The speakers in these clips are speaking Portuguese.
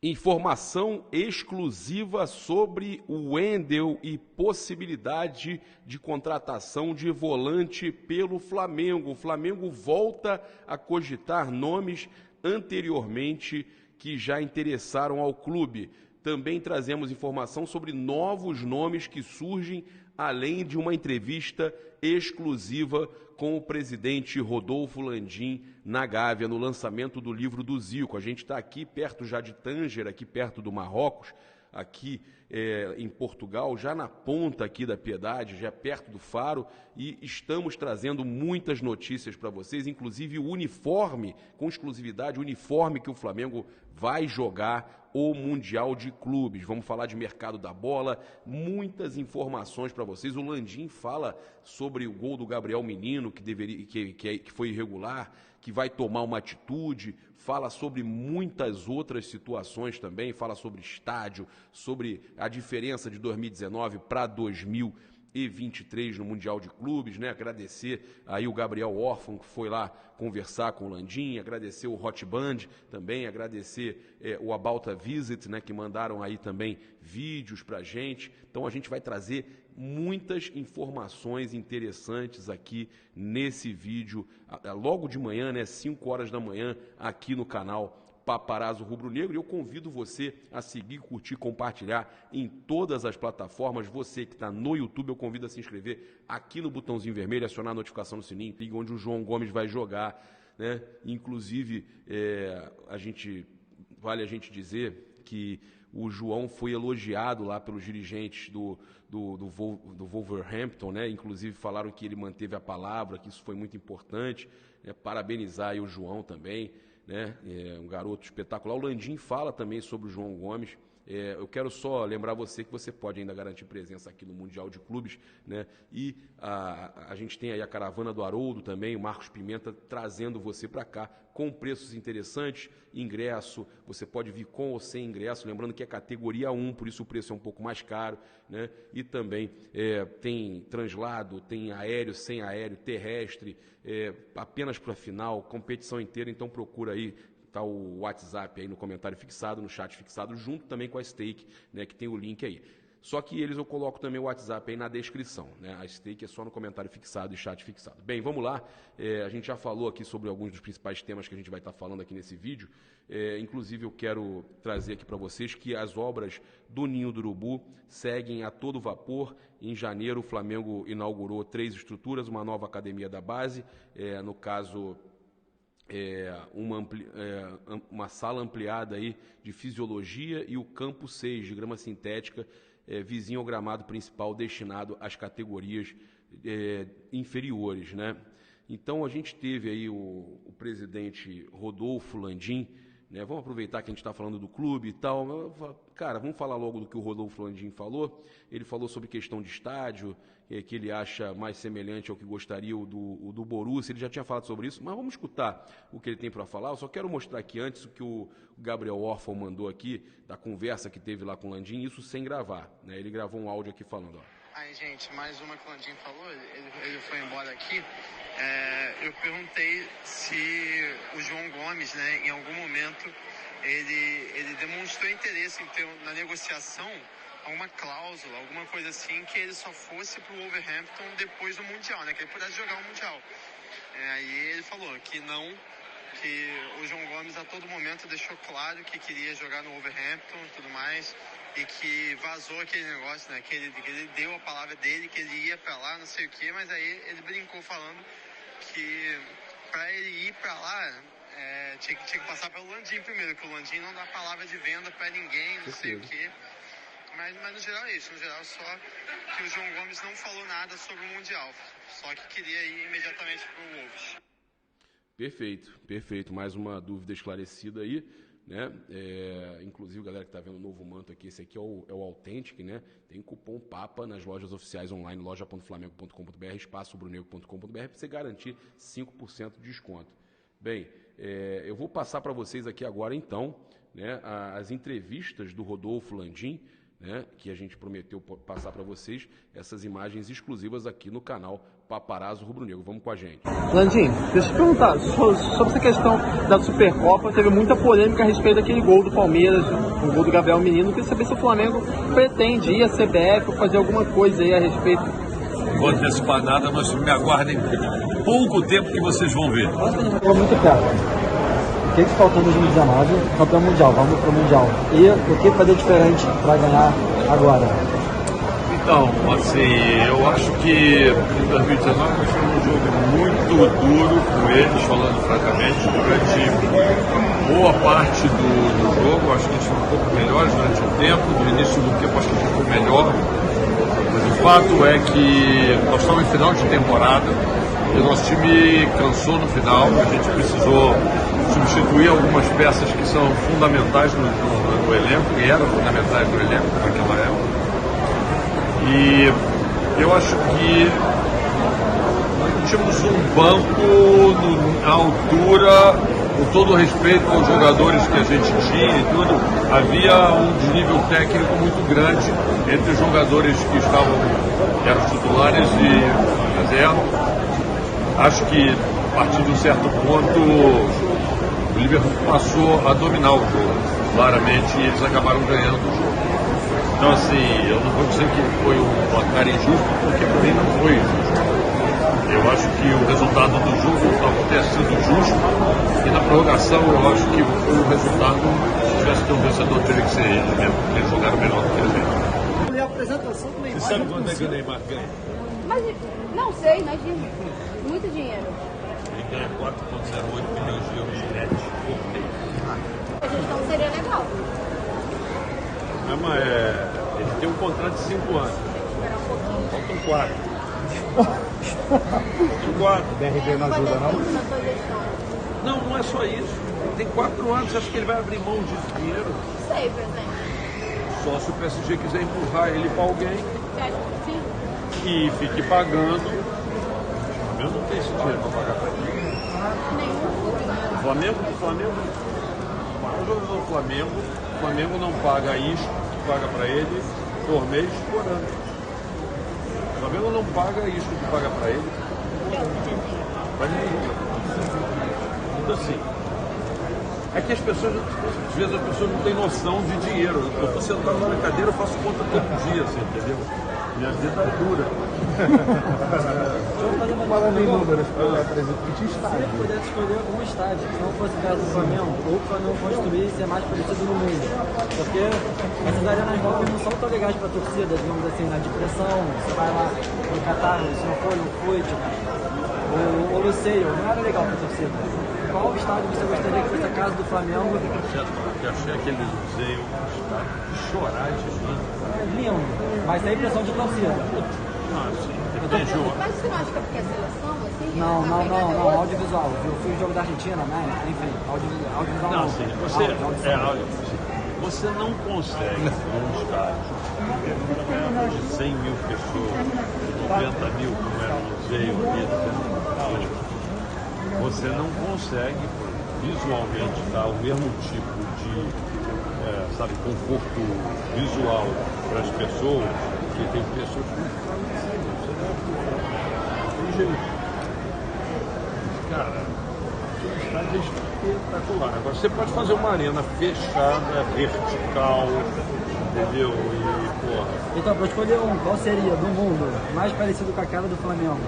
Informação exclusiva sobre o Wendel e possibilidade de contratação de volante pelo Flamengo. O Flamengo volta a cogitar nomes anteriormente que já interessaram ao clube. Também trazemos informação sobre novos nomes que surgem, além de uma entrevista exclusiva com o presidente Rodolfo Landim na Gávea, no lançamento do livro do Zico. A gente está aqui perto já de Tanger, aqui perto do Marrocos, aqui em Portugal, já na ponta aqui da Piedade, já perto do Faro, e estamos trazendo muitas notícias para vocês, inclusive o uniforme, com exclusividade, o uniforme que o Flamengo vai jogar o Mundial de Clubes. Vamos falar de mercado da bola, muitas informações para vocês. O Landim fala sobre o gol do Gabriel Menino, que foi irregular, que vai tomar uma atitude, fala sobre muitas outras situações também, fala sobre estádio, sobre a diferença de 2019 para 2023 no Mundial de Clubes, né? Agradecer aí o Gabriel Orfan, que foi lá conversar com o Landim, agradecer o Hot Band também, agradecer o About a Visit, né? Que mandaram aí também vídeos pra gente. Então a gente vai trazer muitas informações interessantes aqui nesse vídeo, logo de manhã, né, 5 horas da manhã, aqui no canal Paparazzo Rubro Negro. E eu convido você a seguir, curtir, compartilhar em todas as plataformas. Você que está no YouTube, eu convido a se inscrever aqui no botãozinho vermelho, acionar a notificação no sininho, onde o João Gomes vai jogar, né? Inclusive, vale a gente dizer que o João foi elogiado lá pelos dirigentes do Wolverhampton, né? Inclusive falaram que ele manteve a palavra, que isso foi muito importante, né? Parabenizar aí o João também, né? Um garoto espetacular. O Landim fala também sobre o João Gomes. Eu quero só lembrar você que você pode ainda garantir presença aqui no Mundial de Clubes, né? E a gente tem aí a Caravana do Haroldo também, o Marcos Pimenta, trazendo você para cá com preços interessantes, ingresso, você pode vir com ou sem ingresso, lembrando que é categoria 1, por isso o preço é um pouco mais caro, né? E também tem translado, tem aéreo, sem aéreo, terrestre, apenas para a final, competição inteira, então procura aí. Está o WhatsApp aí no comentário fixado, no chat fixado, junto também com a Stake, né, que tem o link aí. Só que eu coloco também o WhatsApp aí na descrição, né? A Stake é só no comentário fixado e chat fixado. Bem, vamos lá. A gente já falou aqui sobre alguns dos principais temas que a gente vai estar falando aqui nesse vídeo. Inclusive, eu quero trazer aqui para vocês que as obras do Ninho do Urubu seguem a todo vapor. Em janeiro, o Flamengo inaugurou 3 estruturas, uma nova academia da base, no caso... uma sala ampliada aí de fisiologia e o campo 6 de grama sintética, vizinho ao gramado principal destinado às categorias inferiores, né? Então a gente teve aí o presidente Rodolfo Landim, né? Vamos aproveitar que a gente está falando do clube e tal. Cara, vamos falar logo do que o Rodolfo Landim falou. Ele falou sobre questão de estádio, que ele acha mais semelhante ao que gostaria o do Borussia. Ele já tinha falado sobre isso, mas vamos escutar o que ele tem para falar. Eu só quero mostrar aqui antes o que o Gabriel Orfan mandou aqui, da conversa que teve lá com o Landim, isso sem gravar, né? Ele gravou um áudio aqui falando, ó. Aí, gente, mais uma que o Landim falou, ele foi embora aqui. Eu perguntei se o João Gomes, né, em algum momento, ele demonstrou interesse em ter na negociação alguma cláusula, alguma coisa assim, que ele só fosse pro Wolverhampton depois do Mundial, né, que ele pudesse jogar o Mundial. Aí ele falou que não, que o João Gomes a todo momento deixou claro que queria jogar no Wolverhampton e tudo mais, e que vazou aquele negócio, né, que ele deu a palavra dele, que ele ia pra lá, não sei o que, mas aí ele brincou falando que para ele ir para lá tinha que passar pelo Landim primeiro, que o Landim não dá palavra de venda para ninguém, não sei o quê. Mas no geral é isso, no geral só que o João Gomes não falou nada sobre o Mundial, só que queria ir imediatamente para o Wolves. Perfeito, perfeito. Mais uma dúvida esclarecida aí, né? Inclusive, galera que está vendo o novo manto aqui, esse aqui é o Authentic, né? Tem cupom PAPA nas lojas oficiais online, loja.flamengo.com.br, espaçorubronegro.com.br, para você garantir 5% de desconto. Bem, eu vou passar para vocês aqui agora, então, né, as entrevistas do Rodolfo Landim, né, que a gente prometeu passar para vocês, essas imagens exclusivas aqui no canal Paparazzo Rubro Negro. Vamos com a gente. Landim, deixa eu te perguntar, sobre essa questão da Supercopa, teve muita polêmica a respeito daquele gol do Palmeiras, o gol do Gabriel Menino. Queria saber se o Flamengo pretende ir à CBF ou fazer alguma coisa aí a respeito. Não vou antecipar nada, mas me aguardem pouco tempo que vocês vão ver. Ficou muito perto. O que faltou em 2019? Campeão mundial, vamos pro mundial. E o que fazer diferente para ganhar agora? Então, assim, eu acho que em 2019 foi um jogo muito duro com eles, falando francamente, durante boa parte do jogo. Acho que a gente foi um pouco melhores durante o tempo, no início do tempo acho que a gente foi melhor. Mas o fato é que nós estamos em final de temporada e o nosso time cansou no final, a gente precisou substituir algumas peças que são fundamentais no elenco, e eram fundamentais no elenco naquela época. E eu acho que tínhamos um banco à altura, com todo o respeito aos jogadores que a gente tinha e tudo. Havia um desnível técnico muito grande entre os jogadores que eram os titulares e reserva. Acho que a partir de um certo ponto o Liverpool passou a dominar o jogo, claramente, e eles acabaram ganhando o jogo. Então, assim, eu não vou dizer que foi um placar injusto, porque para mim não foi injusto. Eu acho que o resultado do jogo talvez tenha sido justo, e na prorrogação eu acho que o resultado, se tivesse que ter um vencedor, teria que ser ele mesmo, porque eles jogaram melhor do que a gente. E a apresentação do Neymar. Você sabe quanto é que o Neymar ganha? Mas não sei, mas muito dinheiro. Ele ganha 4,08 milhões de euros net por mês. A gestão seria legal. Mas ele tem um contrato de 5 anos. Esperar um pouquinho. Faltam 4. Faltam 4. BRB não ajuda, não? Na sua gestão. Não, não é só isso. Ele tem 4 anos. Você acha que ele vai abrir mão de dinheiro? Não sei, presidente. Só se o PSG quiser empurrar ele para alguém Você acha que sim? e fique pagando. O Flamengo não tem esse dinheiro para pagar para ele. Nenhum. O Flamengo, o jogador do Flamengo não paga isto que paga para ele por mês, por ano. O Flamengo não paga isto que paga para ele. Para ninguém. Então, assim, é que as pessoas, às vezes as pessoas não têm noção de dinheiro. Eu estou sentado na cadeira, eu faço conta todo dia, assim, entendeu? Minha vida é dura. Falando em números, por exemplo, que estádio? Se pudesse escolher um estádio que não fosse o caso do Flamengo, ou para não construir e ser mais parecido no mundo. Porque essas arenas novas não são tão legais para a torcida, digamos assim, na depressão. Você vai lá no Catar, se não foi, não foi. Tipo, o Luceio, não era legal para a torcida. Qual estádio você gostaria que fosse a casa do Flamengo? Eu achei aquele museu de chorar de rir. É lindo, mas tem pressão de torcida. Ah, sim, depende do. Mas você não acha que é porque é seleção, assim? Não, audiovisual. Eu fui o jogo da Argentina, né? Enfim, audiovisual Não, não. sim, você não consegue num estádio de 100 mil pessoas, de 90 mil, como era o museu ali, você não consegue visualmente dar o mesmo tipo de conforto visual para as pessoas, que tem pessoas que tem jeito. Cara, o estádio é espetacular. Agora você pode fazer uma arena fechada, vertical, entendeu? E, porra. Então, para escolher um, qual seria do mundo mais parecido com a cara do Flamengo?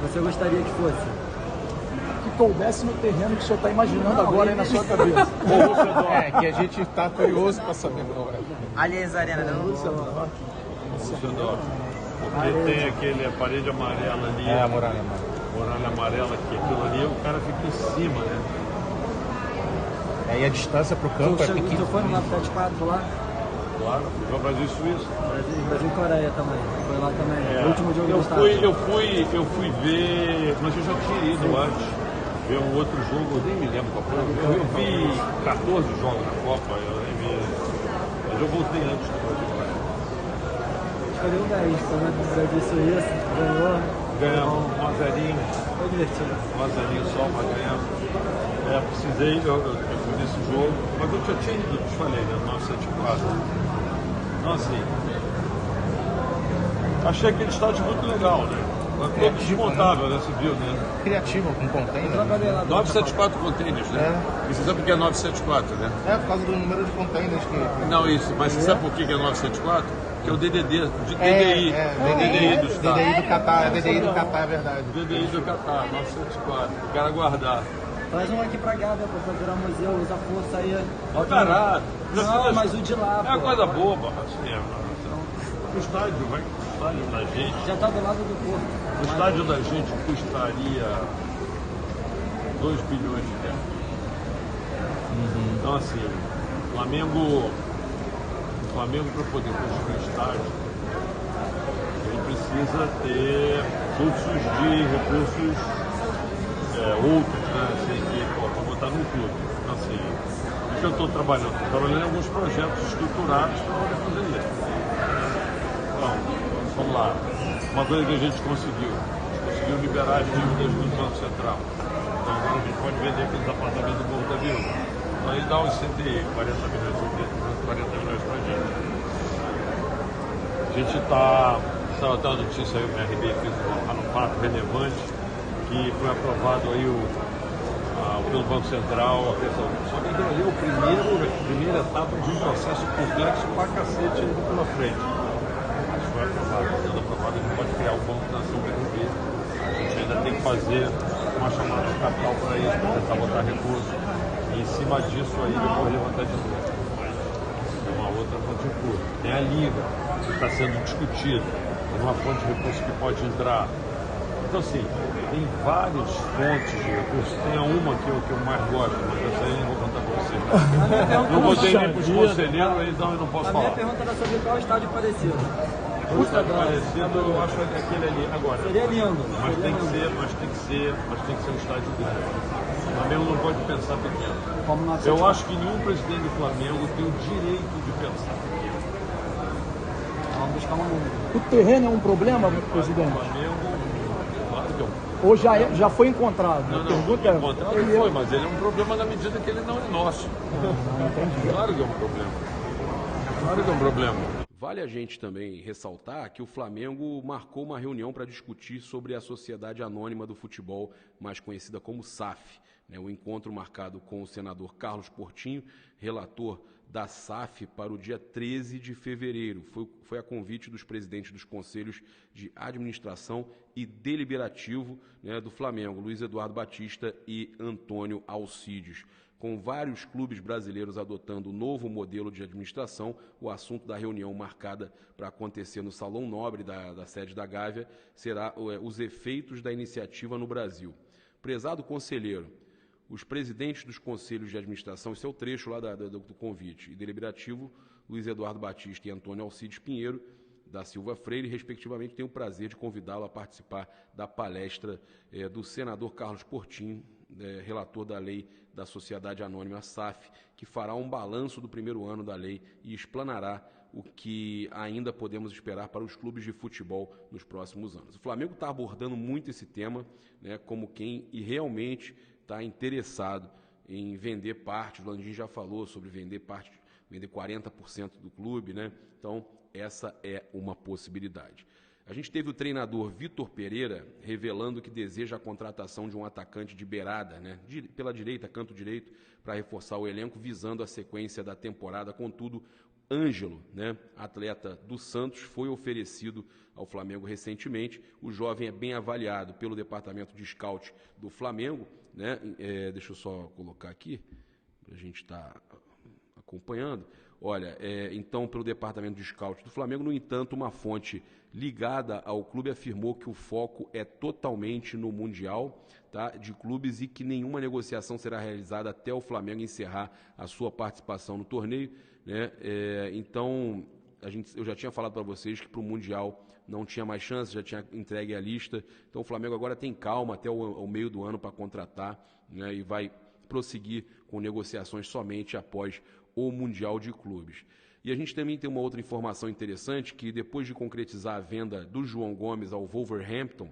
Você gostaria que fosse? Que coubesse no terreno que o senhor está imaginando agora aí na sua cabeça. É, que a gente está curioso para saber agora. Aliás, Arena da Düsseldorf. Porque tem a parede amarela ali. É, a muralha amarela, que aquilo ali o cara fica em cima, né? E a distância para o campo é pequena. Você foi no 974 lá? Claro, foi Brasil e Suíça. Brasil e Coreia também. Foi lá também. O último jogo do estádio. Eu fui ver, mas eu já tinha ido antes. Ver um outro jogo, eu nem me lembro qual foi. Eu vi 14 jogos na Copa, eu nem vi. Mas eu voltei antes do Brasil. Escolheu 10, foi no Brasil e Suíça, ganhou. Ganhamos 1-0. Foi divertido. 1-0 só, mas ganhamos. Precisei, eu fui nesse jogo, mas eu já tinha ido, te falei, né? 974. Então, assim, achei aquele estádio muito legal, né? todo desmontável, né? Você viu, né? Criativo, com container. 974 containers, né? E você sabe por que é 974, né? É, por causa do número de containers que... Não, isso, mas você sabe por que é 974? Que é o DDD, de DDI. DDI do Estado. DDI do Catar, DDI do Catar, é verdade. DDI do Catar, 974. O cara guardar. Traz um aqui pra Gávea, pô, pra virar museu, usa força aí. Ó, caralho. Não, mas o de lá, é uma pô. coisa boba, assim, o estádio, vai, o estádio da gente. Já tá do lado do porto. O estádio da gente custaria 2 bilhões de reais. Então, assim, o Flamengo para poder construir o estádio, ele precisa ter fluxos de recursos outros, né? Assim, para botar no clube. Então, assim, o que eu estou trabalhando? Estou trabalhando em alguns projetos estruturados para poder fazer isso. Então, vamos lá. Uma coisa que a gente conseguiu liberar as dívidas do Banco Central. Então, agora a gente pode vender aqueles apartamentos do Morro da Viúva. Aí dá uns 40 milhões para a gente. A gente estava dando notícia aí, o MRB fez um fato relevante, que foi aprovado aí pelo Banco Central a questão. Só que aquilo ali é a primeira etapa de um processo complexo pra cacete ainda pela frente. Mas foi aprovado. Sendo aprovado, a gente pode criar o Banco Nação BRB. A gente ainda tem que fazer uma chamada de capital para isso, para tentar botar recursos. E em cima disso aí, depois levantar de novo. É uma outra fonte de recurso. Tem a Liga, que está sendo discutida. É uma fonte de recurso que pode entrar. Então, assim, tem várias fontes de recursos. Tem uma que eu mais gosto, mas essa aí eu não vou contar para vocês. Não botei nem para os conselheiros, então eu não posso falar. A minha pergunta era sobre qual estádio parecido. O estádio parecido, eu acho que aquele ali. Agora, seria lindo. Mas tem que ser um estádio grande. O Flamengo não pode pensar pequeno. Eu acho que nenhum presidente do Flamengo tem o direito de pensar pequeno. Vamos buscar um número. O terreno é um problema, presidente? Ou já foi encontrado? Não, encontrado foi, mas ele é um problema na medida que ele não é nosso. Claro que é um problema. Claro que é um problema. Vale a gente também ressaltar que o Flamengo marcou uma reunião para discutir sobre a Sociedade Anônima do Futebol, mais conhecida como SAF. O encontro marcado com o senador Carlos Portinho, relator da SAF, para o dia 13 de fevereiro. Foi a convite dos presidentes dos conselhos de administração e deliberativo do Flamengo, Luiz Eduardo Batista e Antônio Alcides. Com vários clubes brasileiros adotando o novo modelo de administração, o assunto da reunião marcada para acontecer no Salão Nobre da sede da Gávea será os efeitos da iniciativa no Brasil. Prezado conselheiro, os presidentes dos conselhos de administração, esse é o trecho lá do convite, e deliberativo, Luiz Eduardo Batista e Antônio Alcides Pinheiro da Silva Freire, respectivamente, tenho o prazer de convidá-lo a participar da palestra do senador Carlos Portinho, relator da lei da Sociedade Anônima SAF, que fará um balanço do primeiro ano da lei e explanará o que ainda podemos esperar para os clubes de futebol nos próximos anos. O Flamengo está abordando muito esse tema, como quem realmente está interessado em vender parte. O Landim já falou sobre vender 40% do clube, Então, essa é uma possibilidade. A gente teve o treinador Vitor Pereira revelando que deseja a contratação de um atacante de beirada, pela direita, canto direito, para reforçar o elenco, visando a sequência da temporada. Contudo, Ângelo, atleta do Santos, foi oferecido ao Flamengo recentemente. O jovem é bem avaliado pelo departamento de scout do Flamengo, deixa eu só colocar aqui, para a gente estar acompanhando. Olha, então, pelo departamento de scout do Flamengo, no entanto, uma fonte ligada ao clube afirmou que o foco é totalmente no Mundial de clubes e que nenhuma negociação será realizada até o Flamengo encerrar a sua participação no torneio. Então, eu já tinha falado para vocês que para o Mundial não tinha mais chance, já tinha entregue a lista. Então, o Flamengo agora tem calma até o meio do ano para contratar, e vai prosseguir com negociações somente após o Mundial de Clubes. E a gente também tem uma outra informação interessante, que depois de concretizar a venda do João Gomes ao Wolverhampton,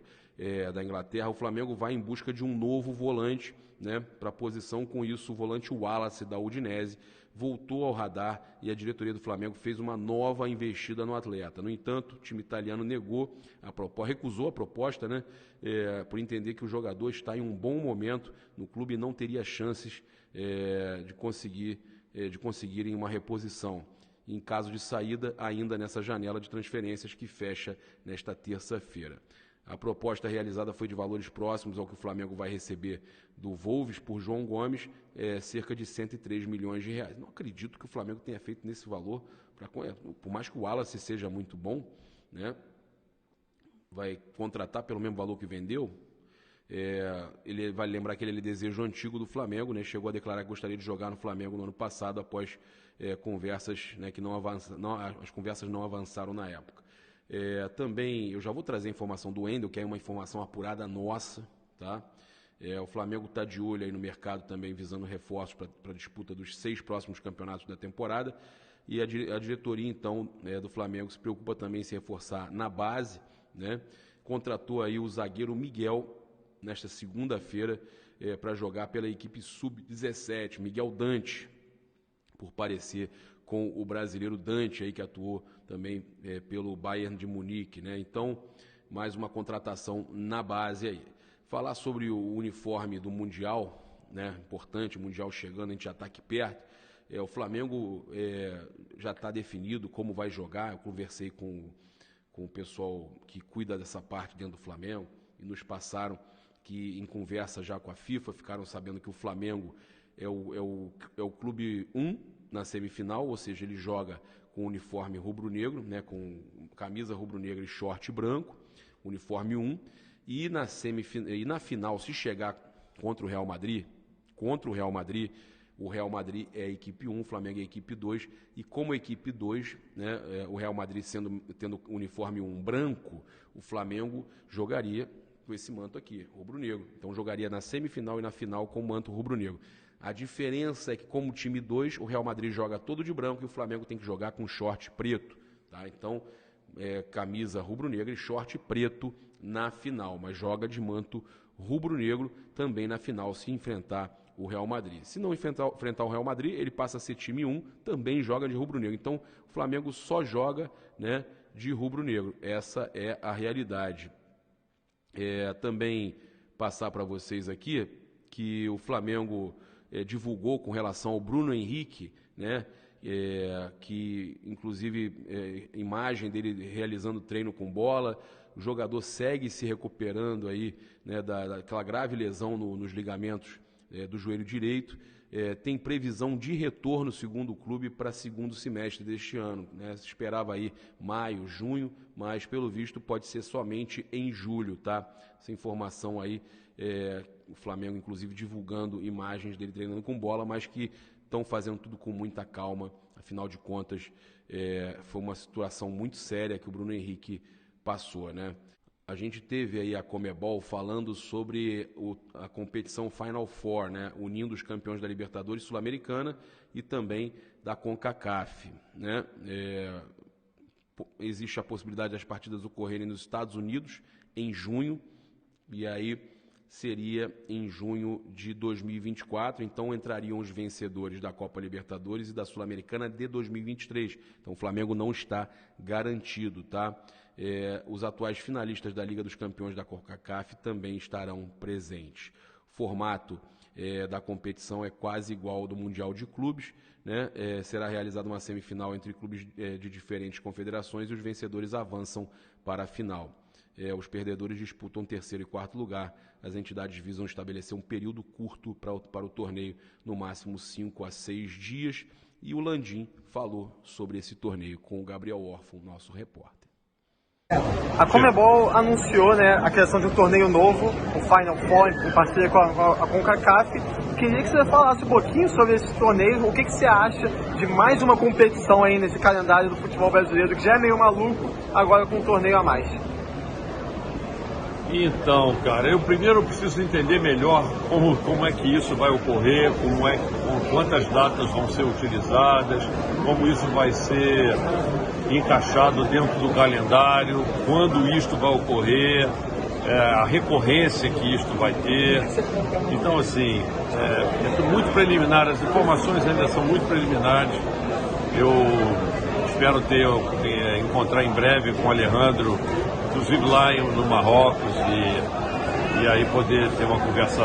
da Inglaterra, o Flamengo vai em busca de um novo volante, né, para a posição. Com isso, o volante Wallace da Udinese voltou ao radar e a diretoria do Flamengo fez uma nova investida no atleta. No entanto, o time italiano recusou a proposta, né, por entender que o jogador está em um bom momento no clube e não teria chances de conseguirem uma reposição em caso de saída ainda nessa janela de transferências que fecha nesta terça-feira. A proposta realizada foi de valores próximos ao que o Flamengo vai receber do Wolves por João Gomes, cerca de 103 milhões de reais. Não acredito que o Flamengo tenha feito nesse valor, por mais que o Wallace seja muito bom, né, vai contratar pelo mesmo valor que vendeu. Ele vai lembrar que ele é desejo antigo do Flamengo, né, chegou a declarar que gostaria de jogar no Flamengo no ano passado, após conversas, né, que as conversas não avançaram na época. Também, eu já vou trazer a informação do Wendel, que é uma informação apurada nossa, tá? O Flamengo está de olho aí no mercado também, visando reforços para a disputa dos 6 próximos campeonatos da temporada, e a diretoria, então, do Flamengo se preocupa também em se reforçar na base, né? Contratou aí o zagueiro Miguel, nesta segunda-feira, para jogar pela equipe sub-17, Miguel Dante, por parecer com o brasileiro Dante, aí, que atuou também pelo Bayern de Munique, né? Então, mais uma contratação na base aí. Falar sobre o uniforme do Mundial, né? Importante, o Mundial chegando, a gente já está aqui perto. O Flamengo já está definido como vai jogar. Eu conversei com o pessoal que cuida dessa parte dentro do Flamengo e nos passaram que, em conversa já com a FIFA, ficaram sabendo que o Flamengo é o clube 1 na semifinal, ou seja, ele joga com uniforme rubro-negro, né, com camisa rubro-negra e short branco, uniforme 1, e na final, se chegar contra o Real Madrid, o Real Madrid é a equipe 1, o Flamengo é a equipe 2, e como equipe 2, né, o Real Madrid tendo uniforme 1 branco, o Flamengo jogaria com esse manto aqui, rubro-negro. Então jogaria na semifinal e na final com o manto rubro-negro. A diferença é que, como time 2, o Real Madrid joga todo de branco e o Flamengo tem que jogar com short preto, tá? Então, camisa rubro-negra e short preto na final, mas joga de manto rubro-negro também na final, se enfrentar o Real Madrid. Se não enfrentar o Real Madrid, ele passa a ser time 1, também joga de rubro-negro. Então, o Flamengo só joga, né, de rubro-negro. Essa é a realidade. Também passar para vocês aqui que o Flamengo divulgou com relação ao Bruno Henrique, né, que inclusive imagem dele realizando treino com bola. O jogador segue se recuperando aí, né, daquela grave lesão nos ligamentos do joelho direito. Tem previsão de retorno, segundo o clube, para segundo semestre deste ano, né? Se esperava aí maio, junho, mas pelo visto pode ser somente em julho, tá? Essa informação aí, o Flamengo inclusive divulgando imagens dele treinando com bola, mas que estão fazendo tudo com muita calma. Afinal de contas, foi uma situação muito séria que o Bruno Henrique passou, né? A gente teve aí a Conmebol falando sobre a competição Final Four, né, unindo os campeões da Libertadores Sul-Americana e também da CONCACAF, né? Existe a possibilidade das partidas ocorrerem nos Estados Unidos em junho, e aí seria em junho de 2024, então entrariam os vencedores da Copa Libertadores e da Sul-Americana de 2023. Então o Flamengo não está garantido, tá? Os atuais finalistas da Liga dos Campeões da CONCACAF também estarão presentes. O formato da competição é quase igual ao do Mundial de Clubes, né? Será realizada uma semifinal entre clubes de diferentes confederações e os vencedores avançam para a final. Os perdedores disputam terceiro e quarto lugar. As entidades visam estabelecer um período curto para o torneio, no máximo 5 a 6 dias. E o Landim falou sobre esse torneio com o Gabriel Orfon, nosso repórter. A Conmebol anunciou, né, a criação de um torneio novo, o Final Four, em parceria com a CONCACAF. Queria que você falasse um pouquinho sobre esse torneio, o que você acha de mais uma competição aí nesse calendário do futebol brasileiro, que já é meio maluco, agora com um torneio a mais. Então, cara, eu primeiro preciso entender melhor como é que isso vai ocorrer, quantas datas vão ser utilizadas, como isso vai ser encaixado dentro do calendário, quando isto vai ocorrer. a recorrência que isto vai ter. Então, assim, é muito preliminar, as informações ainda são muito preliminares. Eu espero encontrar em breve com o Alejandro, inclusive lá no Marrocos, e aí poder ter uma conversa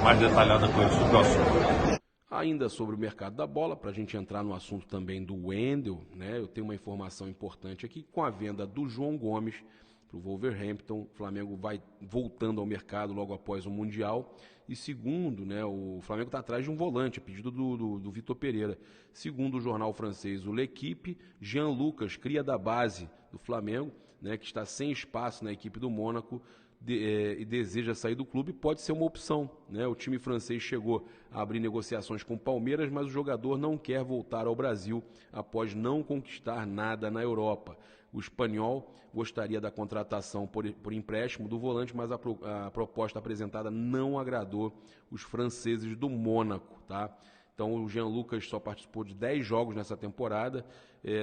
mais detalhada com ele sobre o assunto. Ainda sobre o mercado da bola, para a gente entrar no assunto também do Wendel, né? Eu tenho uma informação importante aqui, com a venda do João Gomes para o Wolverhampton, o Flamengo vai voltando ao mercado logo após o Mundial. E segundo, né, o Flamengo está atrás de um volante, a pedido do Vitor Pereira. Segundo o jornal francês, o L'Equipe, Jean Lucas, cria da base do Flamengo, né, que está sem espaço na equipe do Mônaco, e deseja sair do clube, pode ser uma opção, né? O time francês chegou a abrir negociações com o Palmeiras, mas o jogador não quer voltar ao Brasil após não conquistar nada na Europa. O espanhol gostaria da contratação por empréstimo do volante, mas a proposta apresentada não agradou os franceses do Mônaco, tá? Então o Jean Lucas só participou de 10 jogos nessa temporada,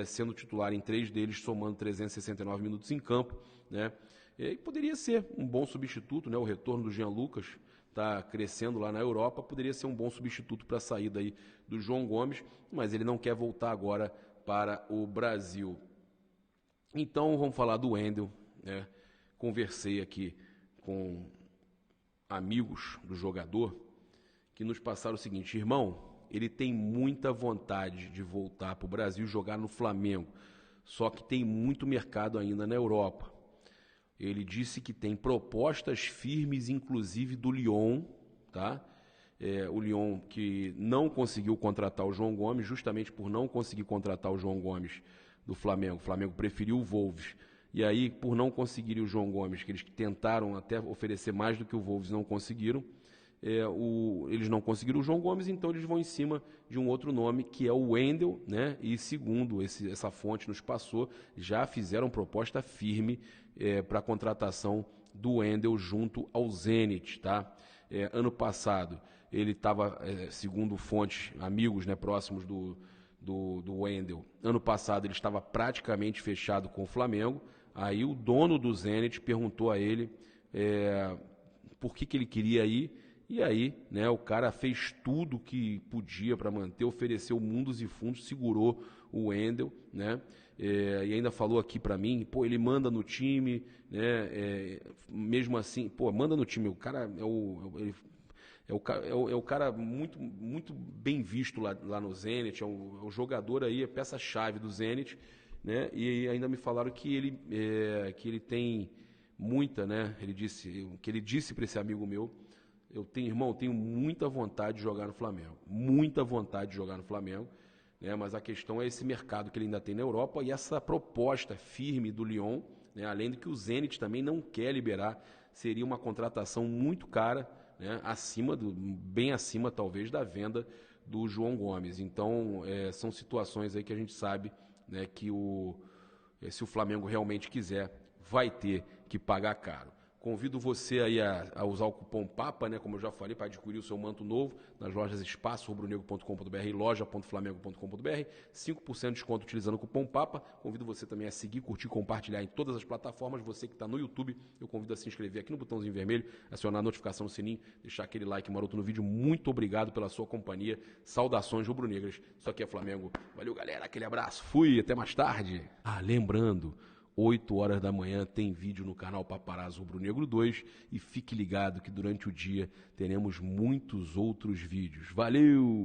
sendo titular em 3 deles, somando 369 minutos em campo, né? E poderia ser um bom substituto, né? O retorno do Jean Lucas está crescendo lá na Europa, poderia ser um bom substituto para a saída aí do João Gomes, mas ele não quer voltar agora para o Brasil. Então vamos falar do Wendel, né? Conversei aqui com amigos do jogador que nos passaram o seguinte: irmão, ele tem muita vontade de voltar para o Brasil e jogar no Flamengo, só que tem muito mercado ainda na Europa. Ele disse que tem propostas firmes, inclusive do Lyon, tá? O Lyon que não conseguiu contratar o João Gomes, justamente por não conseguir contratar o João Gomes do Flamengo. O Flamengo preferiu o Wolves. E aí, por não conseguirem o João Gomes, que eles tentaram até oferecer mais do que o Wolves, não conseguiram, eles não conseguiram o João Gomes, então eles vão em cima de um outro nome, que é o Wendel, né? E segundo essa fonte nos passou, já fizeram proposta firme para a contratação do Wendel junto ao Zenit, tá? Ano passado, ele estava, segundo fontes, amigos, né, próximos do Wendel, ano passado ele estava praticamente fechado com o Flamengo. Aí o dono do Zenit perguntou a ele por que ele queria ir. E aí, né, o cara fez tudo que podia para manter, ofereceu mundos e fundos, segurou o Wendel, né, e ainda falou aqui para mim, pô, ele manda no time, né, mesmo assim, pô, manda no time, o cara é o cara muito, muito bem visto lá no Zenit, é o jogador aí, é peça-chave do Zenit, né, e ainda me falaram que ele tem muita, né, ele disse para esse amigo meu: irmão, tenho muita vontade de jogar no Flamengo, muita vontade de jogar no Flamengo, né? Mas a questão é esse mercado que ele ainda tem na Europa e essa proposta firme do Lyon, né? Além do que o Zenit também não quer liberar, seria uma contratação muito cara, né? Bem acima talvez da venda do João Gomes. Então são situações aí que a gente sabe, né, que se o Flamengo realmente quiser, vai ter que pagar caro. Convido você aí a usar o cupom PAPA, né, como eu já falei, para adquirir o seu manto novo nas lojas Espaço, rubronegro.com.br e loja.flamengo.com.br, 5% de desconto utilizando o cupom PAPA. Convido você também a seguir, curtir, compartilhar em todas as plataformas. Você que está no YouTube, eu convido a se inscrever aqui no botãozinho vermelho, acionar a notificação no sininho, deixar aquele like maroto no vídeo. Muito obrigado pela sua companhia. Saudações rubro-negras. Isso aqui é Flamengo. Valeu, galera. Aquele abraço. Fui. Até mais tarde. Lembrando, 8 horas da manhã tem vídeo no canal Paparazzo Rubro Negro 2 e fique ligado que durante o dia teremos muitos outros vídeos. Valeu!